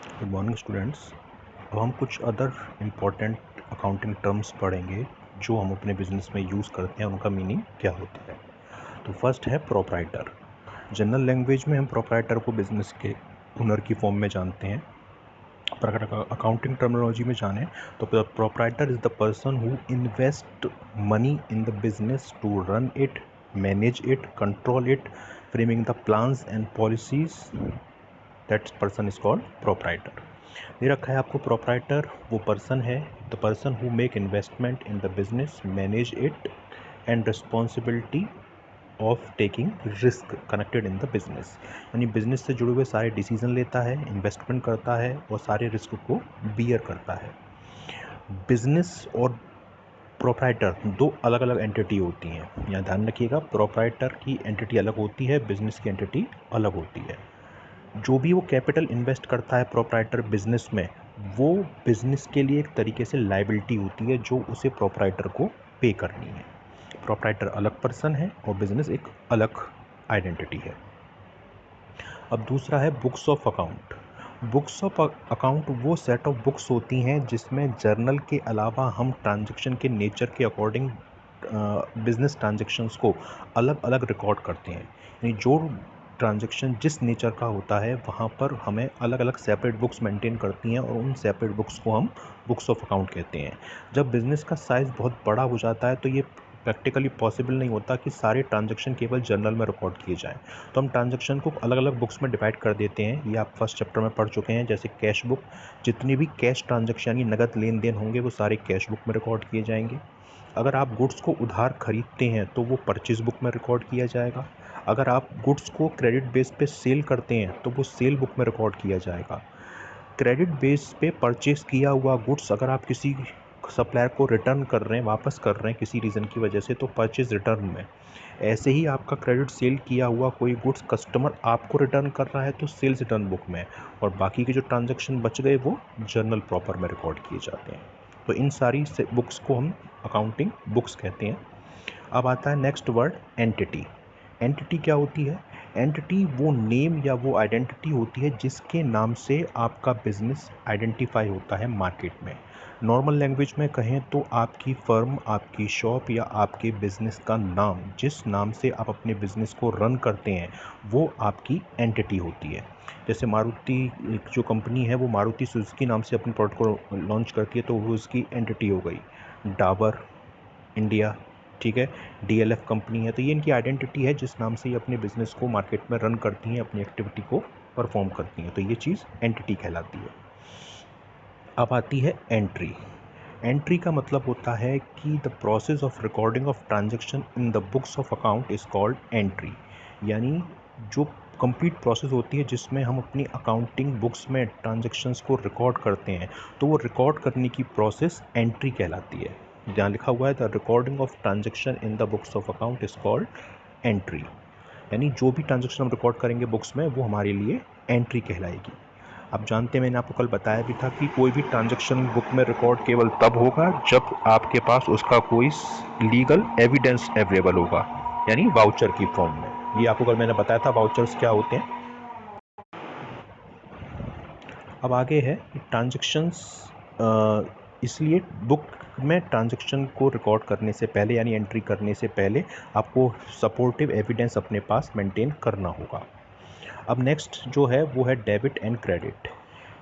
Good morning students. अब हम कुछ अदर इम्पॉर्टेंट अकाउंटिंग टर्म्स पढ़ेंगे जो हम अपने बिजनेस में यूज़ करते हैं, उनका मीनिंग क्या होता है। तो फर्स्ट है प्रोप्राइटर। जनरल लैंग्वेज में हम प्रोप्राइटर को बिजनेस के ओनर की फॉर्म में जानते हैं, पर अगर अकाउंटिंग टर्मिनोलॉजी में जाने तो proprietor is the person who invest money in the business to run it, manage it, control it, framing the plans and policies. That person is called proprietor. दे रखा है आपको प्रोप्राइटर वो पर्सन है, the person who make investment in the business, manage it and responsibility of taking risk connected in the business. यानी business से जुड़े हुए सारे डिसीजन लेता है, इन्वेस्टमेंट करता है और सारे रिस्क को बियर करता है। बिजनेस और प्रोप्राइटर दो अलग अलग एंटिटी होती हैं, यहाँ ध्यान रखिएगा। प्रोप्राइटर की एंटिटी अलग होती है, बिजनेस की एंटिटी अलग होती है। जो भी वो कैपिटल इन्वेस्ट करता है प्रोप्राइटर बिजनेस में, वो बिजनेस के लिए एक तरीके से लाइबिलिटी होती है जो उसे प्रोप्राइटर को पे करनी है। प्रोप्राइटर अलग पर्सन है और बिजनेस एक अलग आइडेंटिटी है। अब दूसरा है books of account. Books of account वो सेट ऑफ बुक्स होती हैं जिसमें जर्नल के अलावा हम ट्रांजैक्शन के नेचर के अकॉर्डिंग बिजनेस ट्रांजैक्शंस को अलग अलग रिकॉर्ड करते हैं। यानी जो ट्रांजैक्शन जिस नेचर का होता है वहाँ पर हमें अलग अलग सेपरेट बुक्स मेंटेन करती हैं और उन सेपरेट बुक्स को हम बुक्स ऑफ अकाउंट कहते हैं। जब बिज़नेस का साइज़ बहुत बड़ा हो जाता है तो ये प्रैक्टिकली पॉसिबल नहीं होता कि सारे ट्रांजैक्शन केवल जर्नल में रिकॉर्ड किए जाएँ, तो हम ट्रांजैक्शन को अलग अलग बुक्स में डिवाइड कर देते हैं। ये आप फर्स्ट चैप्टर में पढ़ चुके हैं। जैसे कैश बुक, जितनी भी कैश ट्रांजैक्शन यानी नगद लेन देन होंगे वो सारे कैश बुक में रिकॉर्ड किए जाएंगे। अगर आप गुड्स को उधार खरीदते हैं तो वो परचेज बुक में रिकॉर्ड किया जाएगा। अगर आप गुड्स को क्रेडिट बेस पे सेल करते हैं तो वो सेल बुक में रिकॉर्ड किया जाएगा। क्रेडिट बेस पे परचेज किया हुआ गुड्स अगर आप किसी सप्लायर को रिटर्न कर रहे हैं, वापस कर रहे हैं किसी रीज़न की वजह से, तो परचेज रिटर्न में। ऐसे ही आपका क्रेडिट सेल किया हुआ कोई गुड्स कस्टमर आपको रिटर्न कर रहा है तो सेल्स रिटर्न बुक में, और बाकी के जो ट्रांजैक्शन बच गए वो जर्नल प्रॉपर में रिकॉर्ड किए जाते हैं। तो इन सारी बुक्स को हम अकाउंटिंग बुक्स कहते हैं। अब आता है नेक्स्ट वर्ड एंटिटी। एंटिटी क्या होती है? एंटिटी वो नेम या वो आइडेंटिटी होती है जिसके नाम से आपका बिजनेस आइडेंटिफाई होता है मार्केट में। नॉर्मल लैंग्वेज में कहें तो आपकी फर्म, आपकी शॉप या आपके बिजनेस का नाम, जिस नाम से आप अपने बिजनेस को रन करते हैं, वो आपकी एंटिटी होती है। जैसे मारुति जो कंपनी है वो मारुति सुजुकी नाम से अपने प्रोडक्ट को लॉन्च करती है तो वो उसकी एंटिटी हो गई। डाबर इंडिया, ठीक है, डीएलएफ कंपनी है, तो ये इनकी आइडेंटिटी है जिस नाम से ये अपने बिजनेस को मार्केट में रन करती हैं, अपनी एक्टिविटी को परफॉर्म करती हैं, तो ये चीज़ एंटिटी कहलाती है। अब आती है एंट्री। एंट्री का मतलब होता है कि the process of recording of transaction in the books of account is called entry. यानी जो कंप्लीट प्रोसेस होती है जिसमें हम अपनी अकाउंटिंग बुक्स में ट्रांजैक्शंस को रिकॉर्ड करते हैं, तो वो रिकॉर्ड करने की प्रोसेस एंट्री कहलाती है। जहाँ लिखा हुआ है the recording of transaction in the books of account is called entry. यानी जो भी ट्रांजैक्शन हम रिकॉर्ड करेंगे बुक्स में वो हमारे लिए एंट्री कहलाएगी। आप जानते हैं मैंने आपको कल बताया भी था कि कोई भी ट्रांजैक्शन बुक में रिकॉर्ड केवल तब होगा जब आपके पास उसका कोई लीगल एविडेंस अवेलेबल होगा, यानी वाउचर की फॉर्म में। ये आपको कल मैंने बताया था वाउचर्स क्या होते हैं। अब आगे है ट्रांजैक्शंस। इसलिए बुक में ट्रांजैक्शन को रिकॉर्ड करने से पहले यानी एंट्री करने से पहले आपको सपोर्टिव एविडेंस अपने पास मेंटेन करना होगा। अब नेक्स्ट जो है वो है डेबिट एंड क्रेडिट।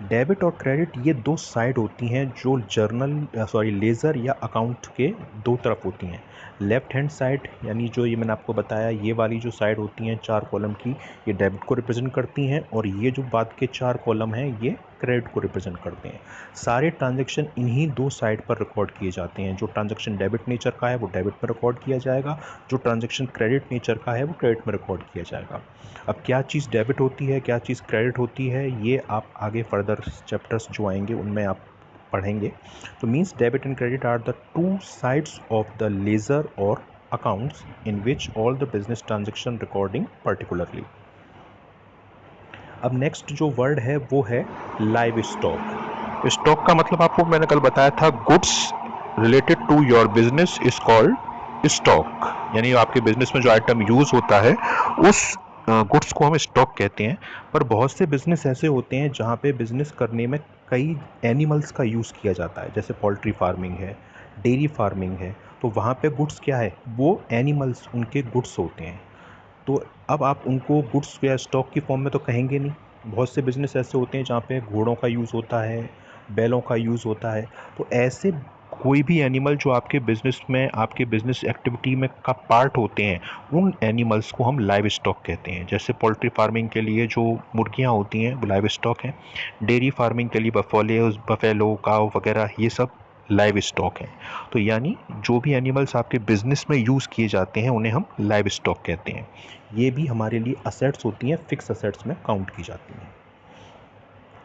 डेबिट और क्रेडिट ये दो साइड होती हैं जो लेज़र या अकाउंट के दो तरफ होती हैं। लेफ्ट हैंड साइड यानी जो ये मैंने आपको बताया, ये वाली जो साइड होती हैं 4 कॉलम की, ये डेबिट को रिप्रेजेंट करती हैं, और ये जो बाद के 4 कॉलम हैं ये क्रेडिट को रिप्रेजेंट करते हैं। सारे ट्रांजैक्शन इन्हीं दो साइड पर रिकॉर्ड किए जाते हैं। जो ट्रांजैक्शन डेबिट नेचर का है वो डेबिट में रिकॉर्ड किया जाएगा, जो ट्रांजैक्शन क्रेडिट नेचर का है वो क्रेडिट में रिकॉर्ड किया जाएगा। अब क्या चीज़ डेबिट होती है, क्या चीज़ क्रेडिट होती है, ये आप आगे फर्दर चैप्टर्स जो आएंगे उनमें आप पढ़ेंगे। तो means debit and credit are the two sides of the ledger और accounts in which all the business transaction recording particularly. अब नेक्स्ट जो वर्ड है वो है लाइव स्टॉक। स्टॉक का मतलब आपको मैंने कल बताया था, goods related to your business is called stock. यानी आपके बिजनेस में जो आइटम यूज होता है उस गुड्स को हम स्टॉक कहते हैं। पर बहुत से बिजनेस ऐसे होते हैं जहाँ पे बिजनेस करने में कई एनिमल्स का यूज़ किया जाता है, जैसे पोल्ट्री फार्मिंग है, डेयरी फार्मिंग है। तो वहाँ पे गुड्स क्या है, वो एनिमल्स उनके गुड्स होते हैं। तो अब आप उनको गुड्स या स्टॉक की फॉर्म में तो कहेंगे नहीं। बहुत से बिजनेस ऐसे होते हैं जहाँ पे घोड़ों का यूज़ होता है, बैलों का यूज़ होता है। तो ऐसे कोई भी एनिमल जो आपके बिजनेस में, आपके बिजनेस एक्टिविटी में का पार्ट होते हैं, उन एनिमल्स को हम लाइव स्टॉक कहते हैं। जैसे पोल्ट्री फार्मिंग के लिए जो मुर्गियाँ होती हैं वो लाइव स्टॉक हैं। डेयरी फार्मिंग के लिए बफेलो काव वगैरह ये सब लाइव स्टॉक हैं। तो यानी जो भी एनिमल्स आपके बिजनेस में यूज़ किए जाते हैं उन्हें हम लाइव स्टॉक कहते हैं। ये भी हमारे लिए असेट्स होती हैं, फिक्स असेट्स में काउंट की जाती हैं।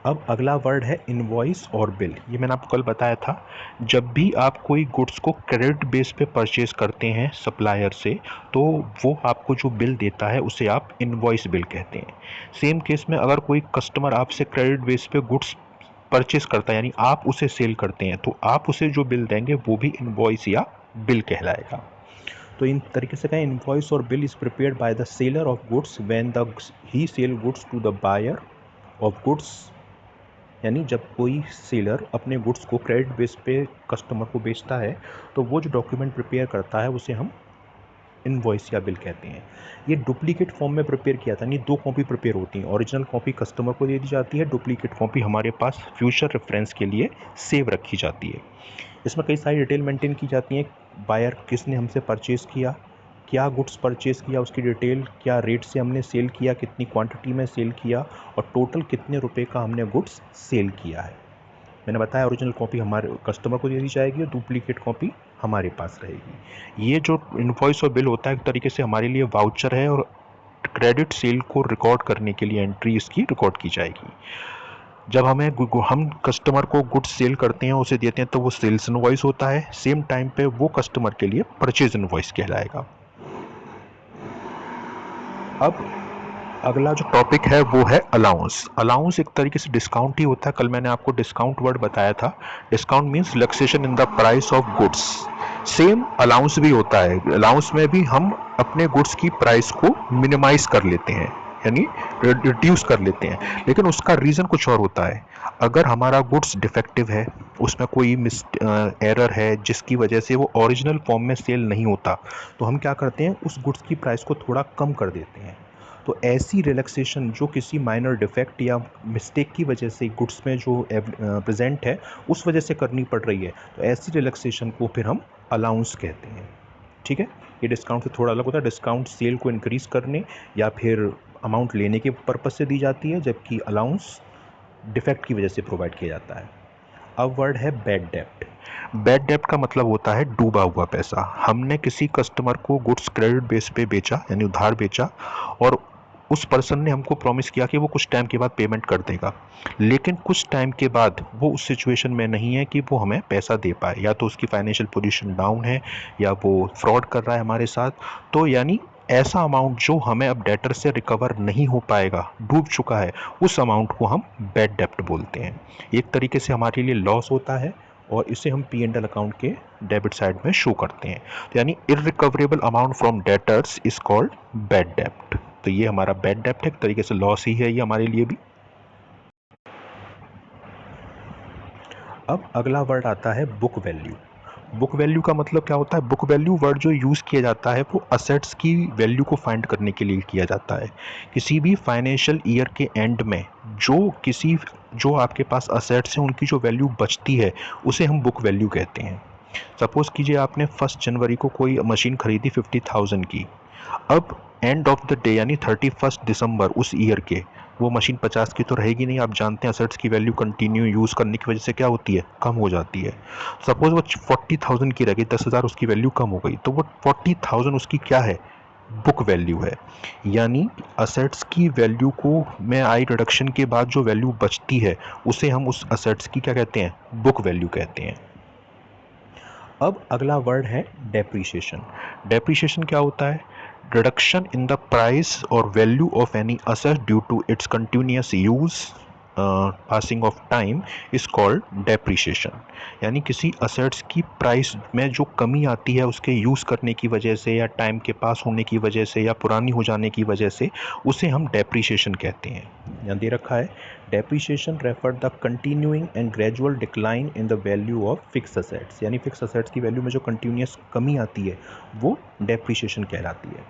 अब अगला वर्ड है इनवॉइस और बिल। ये मैंने आपको कल बताया था। जब भी आप कोई गुड्स को क्रेडिट बेस पे परचेज करते हैं सप्लायर से, तो वो आपको जो बिल देता है उसे आप इनवॉइस बिल कहते हैं। सेम केस में अगर कोई कस्टमर आपसे क्रेडिट बेस पे गुड्स परचेज करता है, यानी आप उसे सेल करते हैं, तो आप उसे जो बिल देंगे वो भी इनवॉइस या बिल कहलाएगा। तो इन तरीके से कहें, इनवॉइस और bill is prepared by the seller of goods when the he sell goods to the buyer of goods. यानी जब कोई सेलर अपने गुड्स को क्रेडिट बेस पे कस्टमर को बेचता है, तो वो जो डॉक्यूमेंट प्रिपेयर करता है उसे हम इनवॉइस या बिल कहते हैं। ये डुप्लीकेट फॉर्म में प्रिपेयर किया था, यानी दो कॉपी प्रिपेयर होती हैं। ओरिजिनल कॉपी कस्टमर को दे दी जाती है, डुप्लीकेट कॉपी हमारे पास फ्यूचर रेफरेंस के लिए सेव रखी जाती है। इसमें कई सारी डिटेल मेंटेन की जाती हैं। बायर किसने हमसे परचेज़ किया, क्या गुड्स परचेज़ किया उसकी डिटेल, क्या रेट से हमने सेल किया, कितनी क्वांटिटी में सेल किया, और टोटल कितने रुपए का हमने गुड्स सेल किया है। मैंने बताया ओरिजिनल कॉपी हमारे कस्टमर को दे दी जाएगी और डुप्लीकेट कॉपी हमारे पास रहेगी। ये जो इनवॉइस और बिल होता है एक तरीके से हमारे लिए वाउचर है, और क्रेडिट सेल को रिकॉर्ड करने के लिए एंट्री इसकी रिकॉर्ड की जाएगी। जब हम कस्टमर को गुड्स सेल करते हैं, उसे देते हैं, तो वो सेल्स इनवॉइस होता है। सेम टाइम पे वो कस्टमर के लिए परचेज इनवॉइस कहलाएगा। अब अगला जो टॉपिक है वो है अलाउंस। अलाउंस एक तरीके से डिस्काउंट ही होता है। कल मैंने आपको डिस्काउंट वर्ड बताया था। Discount means relaxation in the price of goods. Same allowance भी होता है। अलाउंस में भी हम अपने गुड्स की प्राइस को मिनिमाइज कर लेते हैं, यानी रिड्यूस कर लेते हैं, लेकिन उसका रीज़न कुछ और होता है। अगर हमारा गुड्स डिफेक्टिव है, उसमें कोई एरर है जिसकी वजह से वो ओरिजिनल फॉर्म में सेल नहीं होता, तो हम क्या करते हैं, उस गुड्स की प्राइस को थोड़ा कम कर देते हैं। तो ऐसी रिलैक्सेशन जो किसी माइनर डिफेक्ट या मिस्टेक की वजह से गुड्स में जो प्रेजेंट है उस वजह से करनी पड़ रही है, तो ऐसी रिलैक्सेशन को फिर हम अलाउंस कहते हैं। ठीक है, ये डिस्काउंट से थोड़ा अलग होता है। डिस्काउंट सेल को इंक्रीज़ करने या फिर अमाउंट लेने के पर्पज़ से दी जाती है, जबकि अलाउंस डिफेक्ट की वजह से प्रोवाइड किया जाता है। अब वर्ड है बैड डेप्ट। बैड डेप्ट का मतलब होता है डूबा हुआ पैसा। हमने किसी कस्टमर को गुड्स क्रेडिट बेस पे बेचा, यानी उधार बेचा, और उस पर्सन ने हमको प्रॉमिस किया कि वो कुछ टाइम के बाद पेमेंट कर देगा, लेकिन कुछ टाइम के बाद वो उस सिचुएशन में नहीं है कि वो हमें पैसा दे पाए। या तो उसकी फाइनेंशियल पोजीशन डाउन है, या वो फ्रॉड कर रहा है हमारे साथ। तो यानी ऐसा अमाउंट जो हमें अब डेटर से रिकवर नहीं हो पाएगा, डूब चुका है, उस अमाउंट को हम बैड डेप्ट बोलते हैं। एक तरीके से हमारे लिए लॉस होता है, और इसे हम P&L अकाउंट के डेबिट साइड में शो करते हैं। तो यानी irrecoverable amount from debtors is called bad डेप्ट। तो ये हमारा बैड डेप्ट है, एक तरीके से लॉस ही है ये हमारे लिए भी। अब अगला वर्ड आता है बुक वैल्यू। बुक वैल्यू का मतलब क्या होता है? बुक वैल्यू वर्ड जो यूज़ किया जाता है वो असेट्स की वैल्यू को फाइंड करने के लिए किया जाता है। किसी भी फाइनेंशियल ईयर के एंड में जो आपके पास असेट्स हैं उनकी जो वैल्यू बचती है उसे हम बुक वैल्यू कहते हैं। सपोज़ कीजिए आपने 1 जनवरी को कोई मशीन खरीदी 50,000 की। अब एंड ऑफ द डे यानी 31 दिसंबर उस ईयर के, वो मशीन 50 की तो रहेगी नहीं। आप जानते हैं असेट्स की वैल्यू कंटिन्यू यूज़ करने की वजह से क्या होती है, कम हो जाती है। सपोज़ वो 40,000 की रह गई, 10,000 उसकी वैल्यू कम हो गई, तो वो 40,000 उसकी क्या है, बुक वैल्यू है। यानी असेट्स की वैल्यू को में आई रिडक्शन के बाद जो वैल्यू बचती है उसे हम उस असेट्स की क्या कहते हैं, बुक वैल्यू कहते हैं। अब अगला वर्ड है डेप्रीशिएशन। डेप्रीशिएशन क्या होता है? रिडक्शन इन द प्राइस और value of any asset due to its continuous use passing of time is called depreciation. यानी किसी असेट्स की प्राइस में जो कमी आती है उसके यूज़ करने की वजह से या टाइम के पास होने की वजह से या पुरानी हो जाने की वजह से, उसे हम डेप्रिसिएशन कहते हैं। यहाँ दे रखा है, depreciation refer the continuing and gradual decline in the value of fix assets. यानी फिक्स असेट्स की वैल्यू में जो कंटिन्यूस कमी आती है वो डेप्रिसिएशन कहलाती है।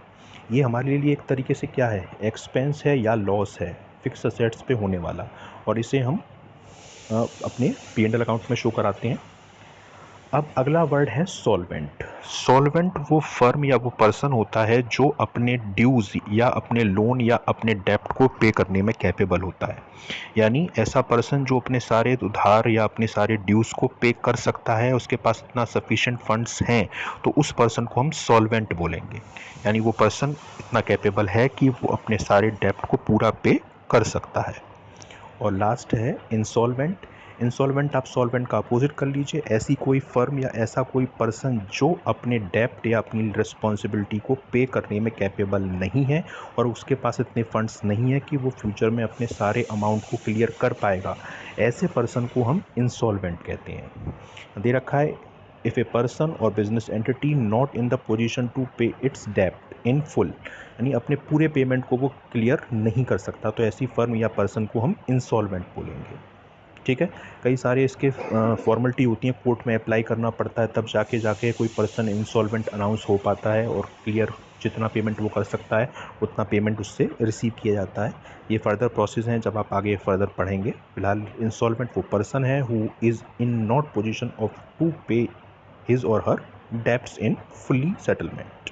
ये हमारे लिए एक तरीके से क्या है, एक्सपेंस है या लॉस है फिक्स असेट्स पे होने वाला, और इसे हम अपने P&L अकाउंट में शो कराते हैं। अब अगला वर्ड है सॉल्वेंट। सॉल्वेंट वो फर्म या वो पर्सन होता है जो अपने ड्यूज या अपने लोन या अपने डेप्ट को पे करने में कैपेबल होता है। यानी ऐसा पर्सन जो अपने सारे उधार या अपने सारे ड्यूज को पे कर सकता है, उसके पास इतना सफिशिएंट फंड्स हैं, तो उस पर्सन को हम सॉल्वेंट बोलेंगे। यानी वो पर्सन इतना कैपेबल है कि वो अपने सारे डेप्ट को पूरा पे कर सकता है। और लास्ट है इंसॉल्वेंट। इंसॉल्वेंट आप सॉल्वेंट का अपोजिट कर लीजिए। ऐसी कोई फर्म या ऐसा कोई पर्सन जो अपने डेप्ट या अपनी रिस्पॉन्सिबिलिटी को पे करने में कैपेबल नहीं है और उसके पास इतने फंड्स नहीं है कि वो फ्यूचर में अपने सारे अमाउंट को क्लियर कर पाएगा, ऐसे पर्सन को हम इंसॉल्वेंट कहते हैं। दे रखा है, इफ़ ए पर्सन और business entity not in the position to pay its डेप्ट इन फुल, यानी अपने पूरे पेमेंट को वो क्लियर नहीं कर सकता, तो ऐसी फर्म या पर्सन को हम इंसॉल्वेंट बोलेंगे। ठीक है, कई सारे इसके फॉर्मेलिटी होती हैं, कोर्ट में अप्लाई करना पड़ता है, तब जाके कोई पर्सन इंसॉल्वेंट अनाउंस हो पाता है और क्लियर जितना पेमेंट वो कर सकता है उतना पेमेंट उससे रिसीव किया जाता है। ये फर्दर प्रोसेस हैं, जब आप आगे फर्दर पढ़ेंगे। फिलहाल इंसॉल्वेंट वो पर्सन है who is in not position of to pay his और her debts in fully settlement.